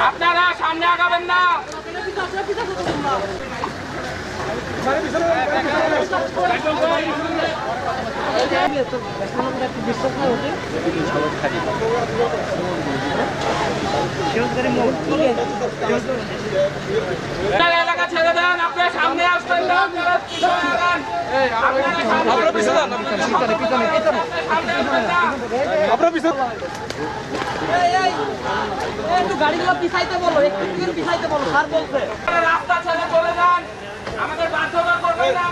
আপনারা সামনে আগাবেন না। এলাকা ছেড়ে দেন, আপনারা সামনে আসবেন না। গাড়িগুলো পিছাইতে বলো, একটু পিছাইতে বলো, স্যার বলছে। রাস্তা ছেড়ে চলে যান, আমাদের বাধ্যকর করবেন না।